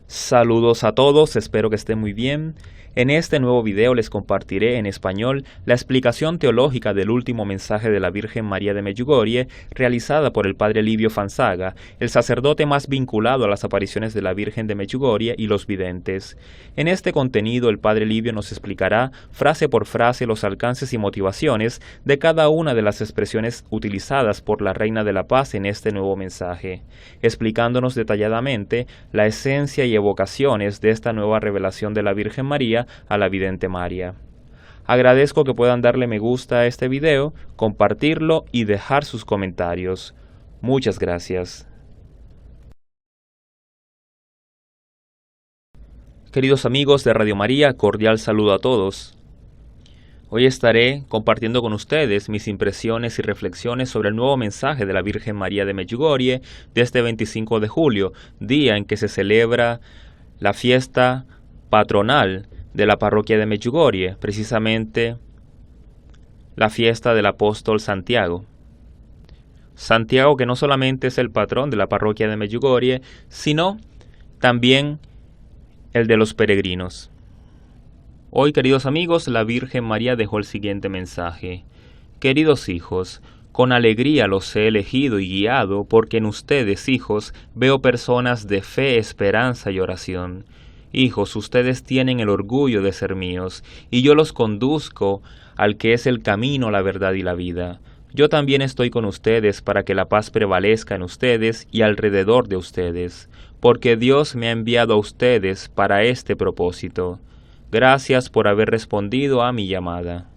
Saludos a todos, espero que estén muy bien. En este nuevo video les compartiré en español la explicación teológica del último mensaje de la Virgen María de Medjugorje realizada por el padre Livio Fanzaga, el sacerdote más vinculado a las apariciones de la Virgen de Medjugorje y los videntes. En este contenido el padre Livio nos explicará frase por frase los alcances y motivaciones de cada una de las expresiones utilizadas por la Reina de la Paz en este nuevo mensaje, explicándonos detalladamente la esencia y evocaciones de esta nueva revelación de la Virgen María a la vidente María. Agradezco que puedan darle me gusta a este video, compartirlo y dejar sus comentarios. Muchas gracias. Queridos amigos de Radio María, cordial saludo a todos. Hoy estaré compartiendo con ustedes mis impresiones y reflexiones sobre el nuevo mensaje de la Virgen María de Medjugorje de este 25 de julio, día en que se celebra la fiesta patronal de la parroquia de Medjugorje, precisamente la fiesta del apóstol Santiago. Santiago, que no solamente es el patrón de la parroquia de Medjugorje, sino también el de los peregrinos. Hoy, queridos amigos, la Virgen María dejó el siguiente mensaje. Queridos hijos, con alegría los he elegido y guiado, porque en ustedes, hijos, veo personas de fe, esperanza y oración. Hijos, ustedes tienen el orgullo de ser míos, y yo los conduzco al que es el camino, la verdad y la vida. Yo también estoy con ustedes para que la paz prevalezca en ustedes y alrededor de ustedes, porque Dios me ha enviado a ustedes para este propósito. Gracias por haber respondido a mi llamada.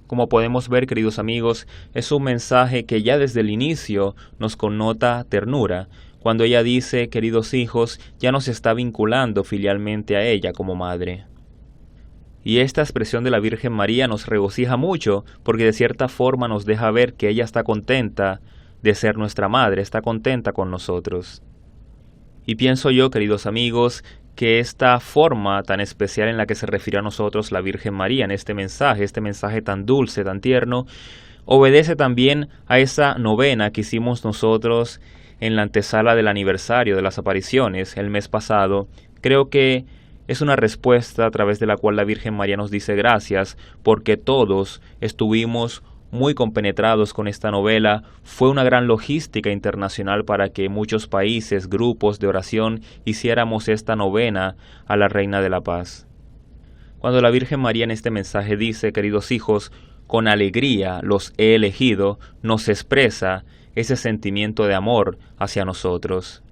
Como podemos ver, queridos amigos, es un mensaje que ya desde el inicio nos connota ternura. Cuando ella dice, queridos hijos, ya nos está vinculando filialmente a ella como madre. Y esta expresión de la Virgen María nos regocija mucho porque de cierta forma nos deja ver que ella está contenta de ser nuestra madre, está contenta con nosotros. Y pienso yo, queridos amigos, que esta forma tan especial en la que se refirió a nosotros la Virgen María en este mensaje tan dulce, tan tierno, obedece también a esa novena que hicimos nosotros en la antesala del aniversario de las apariciones el mes pasado. Creo que es una respuesta a través de la cual la Virgen María nos dice gracias porque todos estuvimos muy compenetrados con esta novela. Fue una gran logística internacional para que muchos países, grupos de oración hiciéramos esta novena a la Reina de la Paz. Cuando la Virgen María en este mensaje dice, queridos hijos, con alegría los he elegido, nos expresa ese sentimiento de amor hacia nosotros.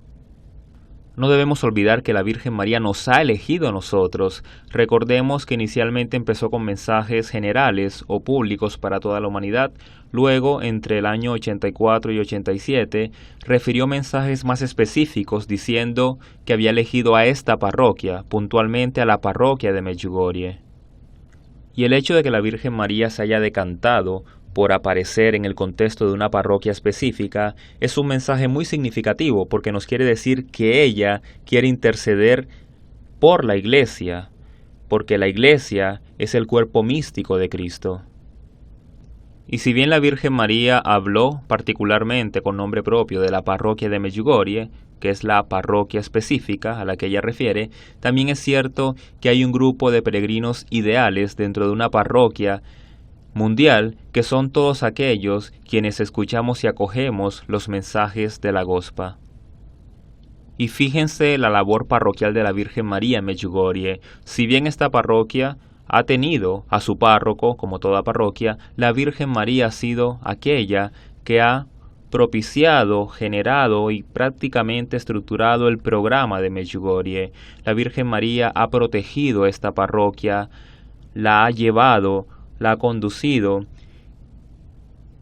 No debemos olvidar que la Virgen María nos ha elegido a nosotros. Recordemos que inicialmente empezó con mensajes generales o públicos para toda la humanidad. Luego, entre el año 84 y 87, refirió mensajes más específicos diciendo que había elegido a esta parroquia, puntualmente a la parroquia de Medjugorje. Y el hecho de que la Virgen María se haya decantado por aparecer en el contexto de una parroquia específica es un mensaje muy significativo porque nos quiere decir que ella quiere interceder por la Iglesia, porque la Iglesia es el cuerpo místico de Cristo. Y si bien la Virgen María habló particularmente con nombre propio de la parroquia de Medjugorje, que es la parroquia específica a la que ella refiere, también es cierto que hay un grupo de peregrinos ideales dentro de una parroquia mundial, que son todos aquellos quienes escuchamos y acogemos los mensajes de la Gospa. Y fíjense la labor parroquial de la Virgen María en Medjugorje. Si bien esta parroquia ha tenido a su párroco, como toda parroquia, la Virgen María ha sido aquella que ha propiciado, generado y prácticamente estructurado el programa de Medjugorje. La Virgen María ha protegido esta parroquia, la ha llevado, la ha conducido,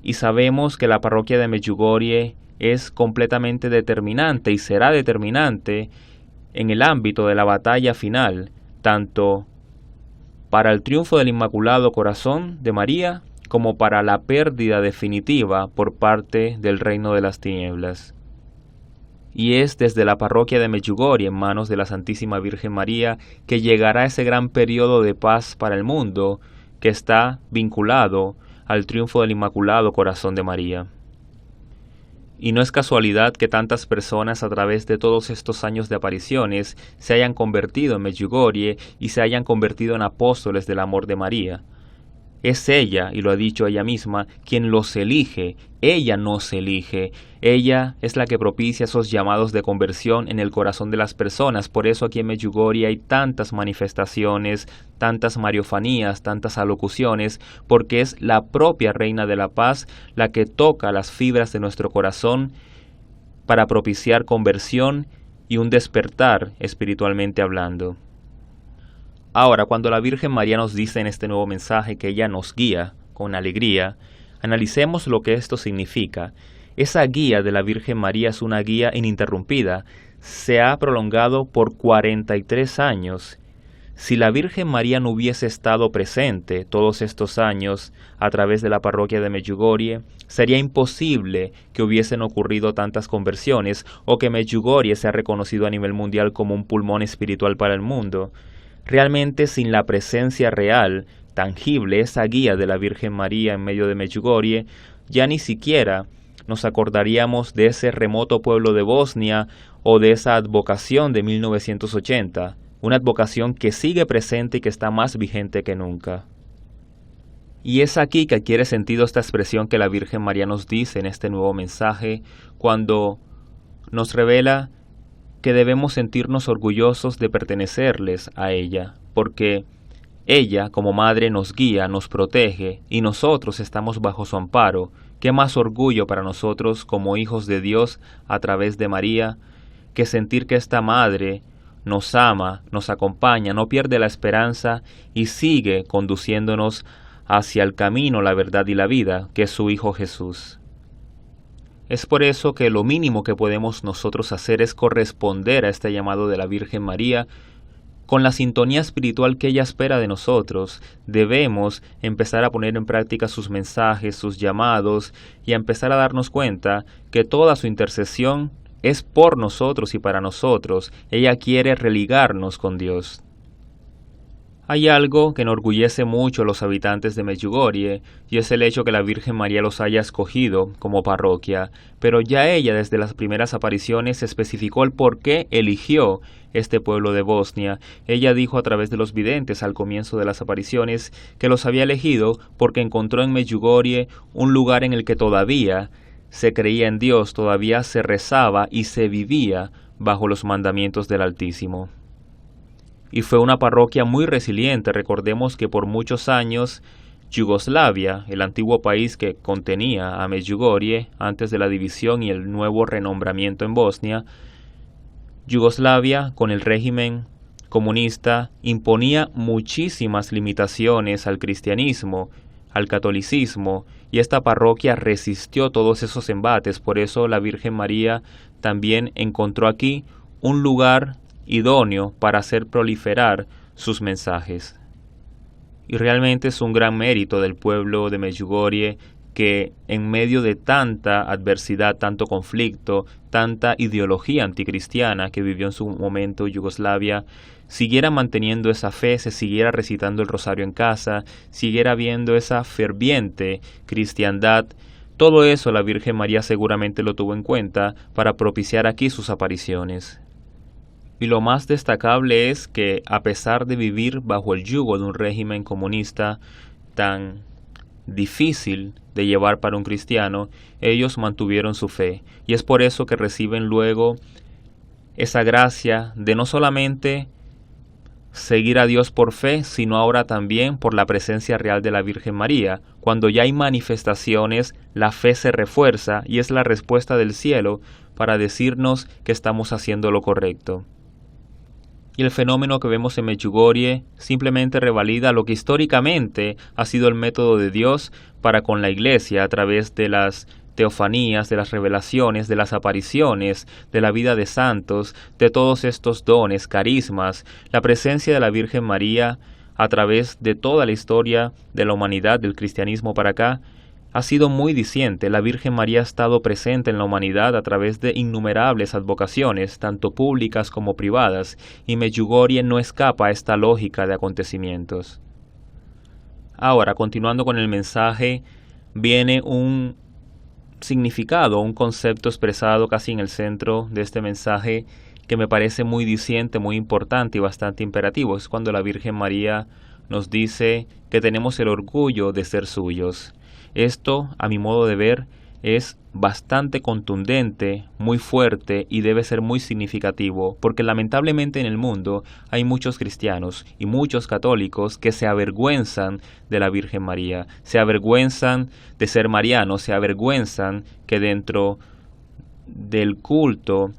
y sabemos que la parroquia de Medjugorje es completamente determinante y será determinante en el ámbito de la batalla final, tanto para el triunfo del Inmaculado Corazón de María como para la pérdida definitiva por parte del reino de las tinieblas. Y es desde la parroquia de Medjugorje, en manos de la Santísima Virgen María, que llegará ese gran periodo de paz para el mundo, que está vinculado al triunfo del Inmaculado Corazón de María. Y no es casualidad que tantas personas a través de todos estos años de apariciones se hayan convertido en Medjugorje y se hayan convertido en apóstoles del amor de María. Es ella, y lo ha dicho ella misma, quien los elige. Ella nos elige. Ella es la que propicia esos llamados de conversión en el corazón de las personas. Por eso aquí en Medjugorje hay tantas manifestaciones, tantas mariofanías, tantas alocuciones, porque es la propia Reina de la Paz la que toca las fibras de nuestro corazón para propiciar conversión y un despertar espiritualmente hablando. Ahora, cuando la Virgen María nos dice en este nuevo mensaje que ella nos guía con alegría, analicemos lo que esto significa. Esa guía de la Virgen María es una guía ininterrumpida. Se ha prolongado por 43 años. Si la Virgen María no hubiese estado presente todos estos años a través de la parroquia de Medjugorje, sería imposible que hubiesen ocurrido tantas conversiones o que Medjugorje sea reconocido a nivel mundial como un pulmón espiritual para el mundo. Realmente sin la presencia real, tangible, esa guía de la Virgen María en medio de Medjugorje, ya ni siquiera nos acordaríamos de ese remoto pueblo de Bosnia o de esa advocación de 1980, una advocación que sigue presente y que está más vigente que nunca. Y es aquí que adquiere sentido esta expresión que la Virgen María nos dice en este nuevo mensaje, cuando nos revela que debemos sentirnos orgullosos de pertenecerles a ella, porque ella como madre nos guía, nos protege y nosotros estamos bajo su amparo. ¿Qué más orgullo para nosotros como hijos de Dios a través de María que sentir que esta madre nos ama, nos acompaña, no pierde la esperanza y sigue conduciéndonos hacia el camino, la verdad y la vida, que es su Hijo Jesús? Es por eso que lo mínimo que podemos nosotros hacer es corresponder a este llamado de la Virgen María con la sintonía espiritual que ella espera de nosotros. Debemos empezar a poner en práctica sus mensajes, sus llamados, y a empezar a darnos cuenta que toda su intercesión es por nosotros y para nosotros. Ella quiere religarnos con Dios. Hay algo que enorgullece mucho a los habitantes de Medjugorje, y es el hecho que la Virgen María los haya escogido como parroquia, pero ya ella desde las primeras apariciones especificó el por qué eligió este pueblo de Bosnia. Ella dijo a través de los videntes al comienzo de las apariciones que los había elegido porque encontró en Medjugorje un lugar en el que todavía se creía en Dios, todavía se rezaba y se vivía bajo los mandamientos del Altísimo. Y fue una parroquia muy resiliente. Recordemos que por muchos años Yugoslavia, el antiguo país que contenía a Medjugorje antes de la división y el nuevo renombramiento en Bosnia, Yugoslavia con el régimen comunista imponía muchísimas limitaciones al cristianismo, al catolicismo, y esta parroquia resistió todos esos embates. Por eso la Virgen María también encontró aquí un lugar idóneo para hacer proliferar sus mensajes. Y realmente es un gran mérito del pueblo de Medjugorje que en medio de tanta adversidad, tanto conflicto, tanta ideología anticristiana que vivió en su momento Yugoslavia, siguiera manteniendo esa fe, se siguiera recitando el rosario en casa, siguiera viendo esa ferviente cristiandad. Todo eso la Virgen María seguramente lo tuvo en cuenta para propiciar aquí sus apariciones. Y lo más destacable es que, a pesar de vivir bajo el yugo de un régimen comunista tan difícil de llevar para un cristiano, ellos mantuvieron su fe. Y es por eso que reciben luego esa gracia de no solamente seguir a Dios por fe, sino ahora también por la presencia real de la Virgen María. Cuando ya hay manifestaciones, la fe se refuerza y es la respuesta del cielo para decirnos que estamos haciendo lo correcto. Y el fenómeno que vemos en Medjugorje simplemente revalida lo que históricamente ha sido el método de Dios para con la Iglesia a través de las teofanías, de las revelaciones, de las apariciones, de la vida de santos, de todos estos dones, carismas, la presencia de la Virgen María a través de toda la historia de la humanidad, del cristianismo para acá, ha sido muy diciente. La Virgen María ha estado presente en la humanidad a través de innumerables advocaciones, tanto públicas como privadas, y Medjugorje no escapa a esta lógica de acontecimientos. Ahora, continuando con el mensaje, viene un significado, un concepto expresado casi en el centro de este mensaje que me parece muy diciente, muy importante y bastante imperativo. Es cuando la Virgen María nos dice que tenemos el orgullo de ser suyos. Esto, a mi modo de ver, es bastante contundente, muy fuerte y debe ser muy significativo, porque lamentablemente en el mundo hay muchos cristianos y muchos católicos que se avergüenzan de la Virgen María, se avergüenzan de ser marianos, se avergüenzan que dentro del culto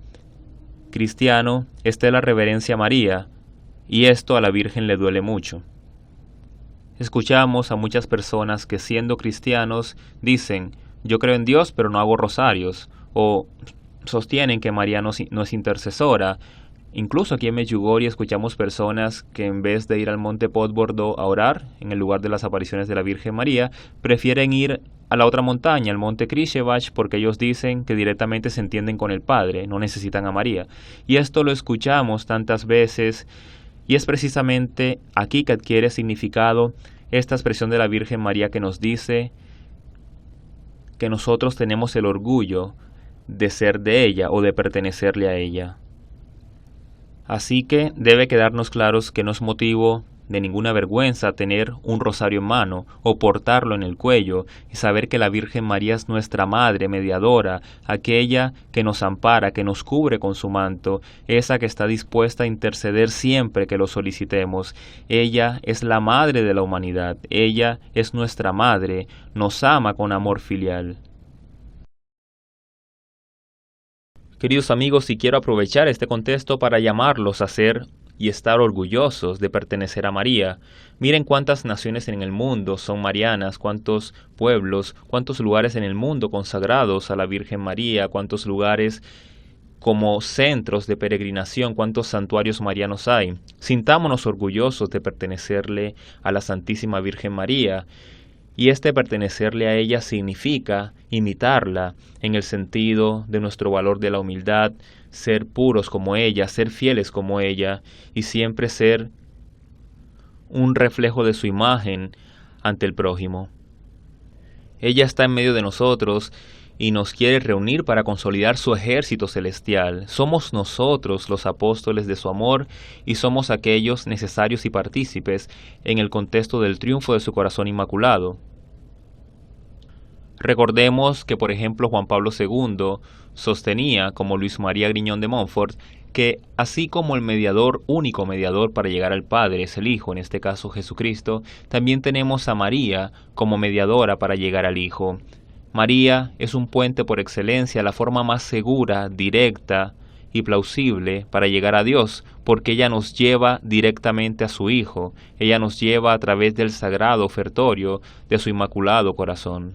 cristiano esté la reverencia a María, y esto a la Virgen le duele mucho. Escuchamos a muchas personas que siendo cristianos dicen, yo creo en Dios pero no hago rosarios, o sostienen que María no es intercesora. Incluso aquí en Medjugorje escuchamos personas que en vez de ir al monte Podbordo a orar, en el lugar de las apariciones de la Virgen María, prefieren ir a la otra montaña, al monte Krishevach, porque ellos dicen que directamente se entienden con el Padre, no necesitan a María. Y esto lo escuchamos tantas veces, y es precisamente aquí que adquiere significado esta expresión de la Virgen María que nos dice que nosotros tenemos el orgullo de ser de ella o de pertenecerle a ella. Así que debe quedarnos claros que no es motivo de ninguna vergüenza tener un rosario en mano o portarlo en el cuello y saber que la Virgen María es nuestra Madre mediadora, aquella que nos ampara, que nos cubre con su manto, esa que está dispuesta a interceder siempre que lo solicitemos. Ella es la Madre de la humanidad, ella es nuestra Madre, nos ama con amor filial. Queridos amigos, y quiero aprovechar este contexto para llamarlos a ser y estar orgullosos de pertenecer a María. Miren cuántas naciones en el mundo son marianas, cuántos pueblos, cuántos lugares en el mundo consagrados a la Virgen María, cuántos lugares como centros de peregrinación, cuántos santuarios marianos hay. Sintámonos orgullosos de pertenecerle a la Santísima Virgen María. Y este pertenecerle a ella significa imitarla en el sentido de nuestro valor de la humildad, ser puros como ella, ser fieles como ella y siempre ser un reflejo de su imagen ante el prójimo. Ella está en medio de nosotros y nos quiere reunir para consolidar su ejército celestial. Somos nosotros los apóstoles de su amor y somos aquellos necesarios y partícipes en el contexto del triunfo de su corazón inmaculado. Recordemos que, por ejemplo, Juan Pablo II sostenía, como Luis María Griñón de Montfort, que así como el mediador, único mediador para llegar al Padre es el Hijo, en este caso Jesucristo, también tenemos a María como mediadora para llegar al Hijo. María es un puente por excelencia, la forma más segura, directa y plausible para llegar a Dios, porque ella nos lleva directamente a su Hijo, ella nos lleva a través del sagrado ofertorio de su inmaculado corazón.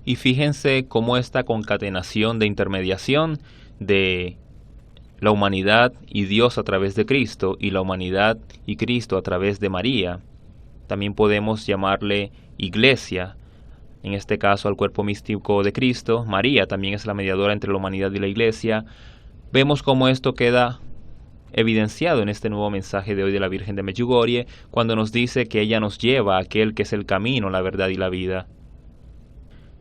Y fíjense cómo esta concatenación de intermediación de la humanidad y Dios a través de Cristo y la humanidad y Cristo a través de María, también podemos llamarle Iglesia, en este caso al cuerpo místico de Cristo. María también es la mediadora entre la humanidad y la Iglesia. Vemos cómo esto queda evidenciado en este nuevo mensaje de hoy de la Virgen de Medjugorje, cuando nos dice que ella nos lleva a aquel que es el camino, la verdad y la vida.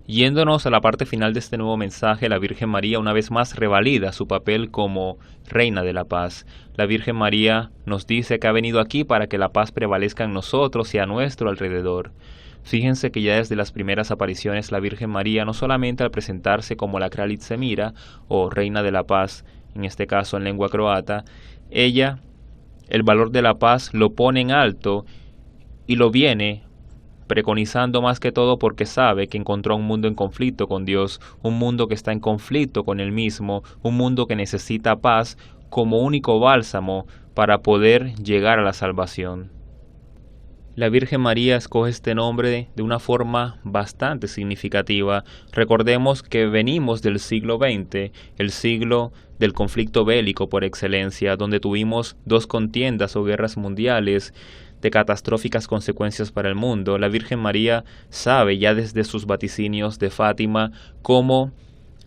Yéndonos a la parte final de este nuevo mensaje, la Virgen María una vez más revalida su papel como Reina de la Paz. La Virgen María nos dice que ha venido aquí para que la paz prevalezca en nosotros y a nuestro alrededor. Fíjense que ya desde las primeras apariciones la Virgen María, no solamente al presentarse como la Kralit Semira o Reina de la Paz, en este caso en lengua croata, ella el valor de la paz lo pone en alto y lo viene preconizando más que todo porque sabe que encontró un mundo en conflicto con Dios, un mundo que está en conflicto con Él mismo, un mundo que necesita paz como único bálsamo para poder llegar a la salvación. La Virgen María escoge este nombre de una forma bastante significativa. Recordemos que venimos del siglo XX, el siglo del conflicto bélico por excelencia, donde tuvimos dos contiendas o guerras mundiales de catastróficas consecuencias para el mundo. La Virgen María sabe ya desde sus vaticinios de Fátima cómo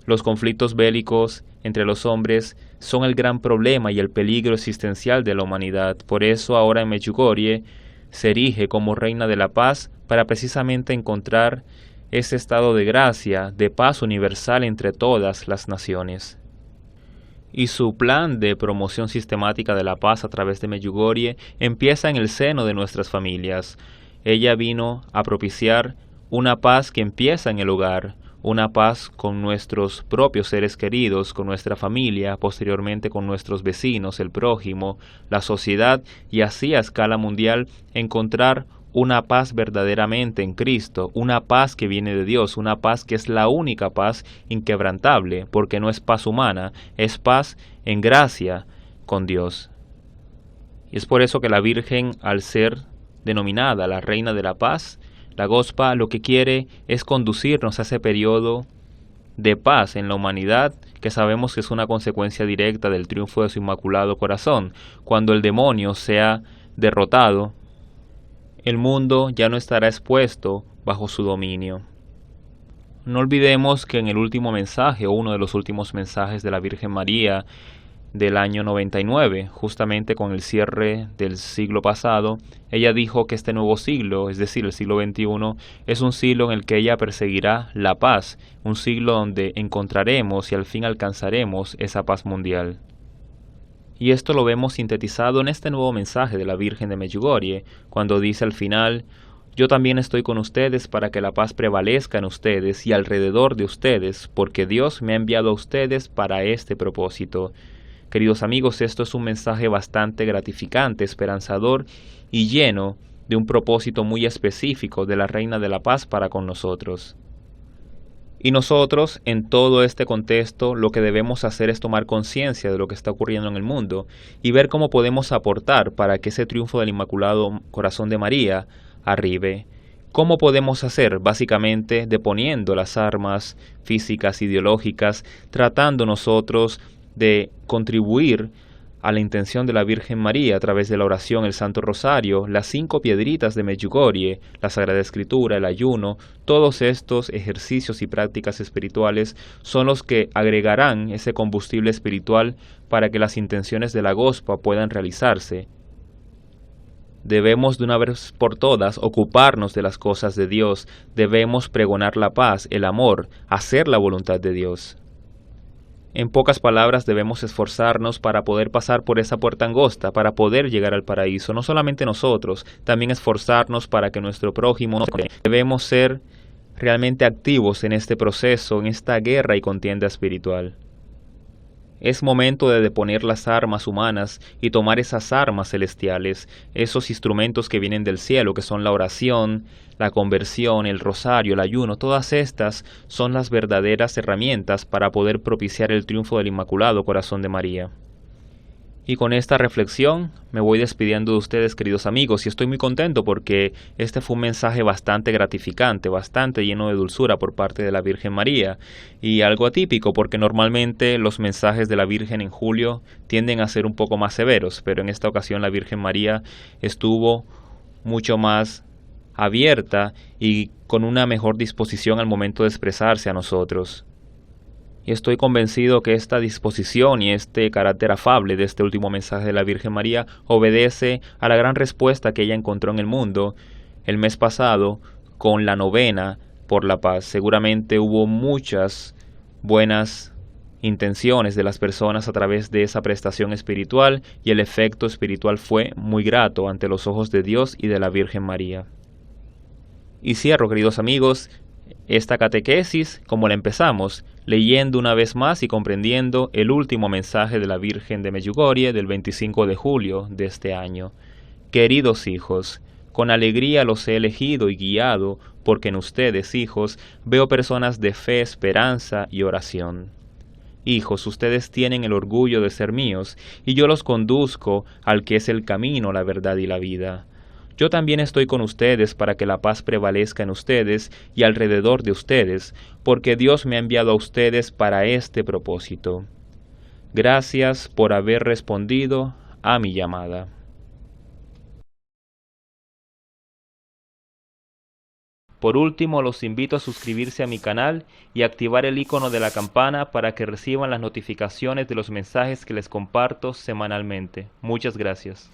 los conflictos bélicos entre los hombres son el gran problema y el peligro existencial de la humanidad. Por eso ahora en Medjugorje se erige como Reina de la Paz para precisamente encontrar ese estado de gracia, de paz universal entre todas las naciones. Y su plan de promoción sistemática de la paz a través de Medjugorje empieza en el seno de nuestras familias. Ella vino a propiciar una paz que empieza en el hogar, una paz con nuestros propios seres queridos, con nuestra familia, posteriormente con nuestros vecinos, el prójimo, la sociedad, y así a escala mundial encontrar una paz verdaderamente en Cristo, una paz que viene de Dios, una paz que es la única paz inquebrantable, porque no es paz humana, es paz en gracia con Dios. Y es por eso que la Virgen, al ser denominada la Reina de la Paz, la Gospa lo que quiere es conducirnos a ese periodo de paz en la humanidad, que sabemos que es una consecuencia directa del triunfo de su Inmaculado Corazón. Cuando el demonio sea derrotado, el mundo ya no estará expuesto bajo su dominio. No olvidemos que en el último mensaje, o uno de los últimos mensajes de la Virgen María del año 99, justamente con el cierre del siglo pasado, ella dijo que este nuevo siglo, es decir, el siglo XXI, es un siglo en el que ella perseguirá la paz, un siglo donde encontraremos y al fin alcanzaremos esa paz mundial. Y esto lo vemos sintetizado en este nuevo mensaje de la Virgen de Medjugorje, cuando dice al final: yo también estoy con ustedes para que la paz prevalezca en ustedes y alrededor de ustedes, porque Dios me ha enviado a ustedes para este propósito. Queridos amigos, esto es un mensaje bastante gratificante, esperanzador y lleno de un propósito muy específico de la Reina de la Paz para con nosotros. Y nosotros, en todo este contexto, lo que debemos hacer es tomar conciencia de lo que está ocurriendo en el mundo y ver cómo podemos aportar para que ese triunfo del Inmaculado Corazón de María arribe. ¿Cómo podemos hacer? Básicamente deponiendo las armas físicas, ideológicas, tratando nosotros de contribuir a la intención de la Virgen María a través de la oración, el Santo Rosario, las 5 piedritas de Medjugorje, la Sagrada Escritura, el ayuno. Todos estos ejercicios y prácticas espirituales son los que agregarán ese combustible espiritual para que las intenciones de la Gospa puedan realizarse. Debemos de una vez por todas ocuparnos de las cosas de Dios, debemos pregonar la paz, el amor, hacer la voluntad de Dios. En pocas palabras, debemos esforzarnos para poder pasar por esa puerta angosta, para poder llegar al paraíso. No solamente nosotros, también esforzarnos para que nuestro prójimo no se quede. Debemos ser realmente activos en este proceso, en esta guerra y contienda espiritual. Es momento de deponer las armas humanas y tomar esas armas celestiales, esos instrumentos que vienen del cielo, que son la oración, la conversión, el rosario, el ayuno. Todas estas son las verdaderas herramientas para poder propiciar el triunfo del Inmaculado Corazón de María. Y con esta reflexión me voy despidiendo de ustedes, queridos amigos, y estoy muy contento porque este fue un mensaje bastante gratificante, bastante lleno de dulzura por parte de la Virgen María, y algo atípico porque normalmente los mensajes de la Virgen en julio tienden a ser un poco más severos, pero en esta ocasión la Virgen María estuvo mucho más abierta y con una mejor disposición al momento de expresarse a nosotros. Y estoy convencido que esta disposición y este carácter afable de este último mensaje de la Virgen María obedece a la gran respuesta que ella encontró en el mundo el mes pasado con la novena por la paz. Seguramente hubo muchas buenas intenciones de las personas a través de esa prestación espiritual y el efecto espiritual fue muy grato ante los ojos de Dios y de la Virgen María. Y cierro, queridos amigos, esta catequesis como la empezamos, leyendo una vez más y comprendiendo el último mensaje de la Virgen de Medjugorje del 25 de julio de este año. Queridos hijos, con alegría los he elegido y guiado, porque en ustedes, hijos, veo personas de fe, esperanza y oración. Hijos, ustedes tienen el orgullo de ser míos, y yo los conduzco al que es el camino, la verdad y la vida. Yo también estoy con ustedes para que la paz prevalezca en ustedes y alrededor de ustedes, porque Dios me ha enviado a ustedes para este propósito. Gracias por haber respondido a mi llamada. Por último, los invito a suscribirse a mi canal y activar el icono de la campana para que reciban las notificaciones de los mensajes que les comparto semanalmente. Muchas gracias.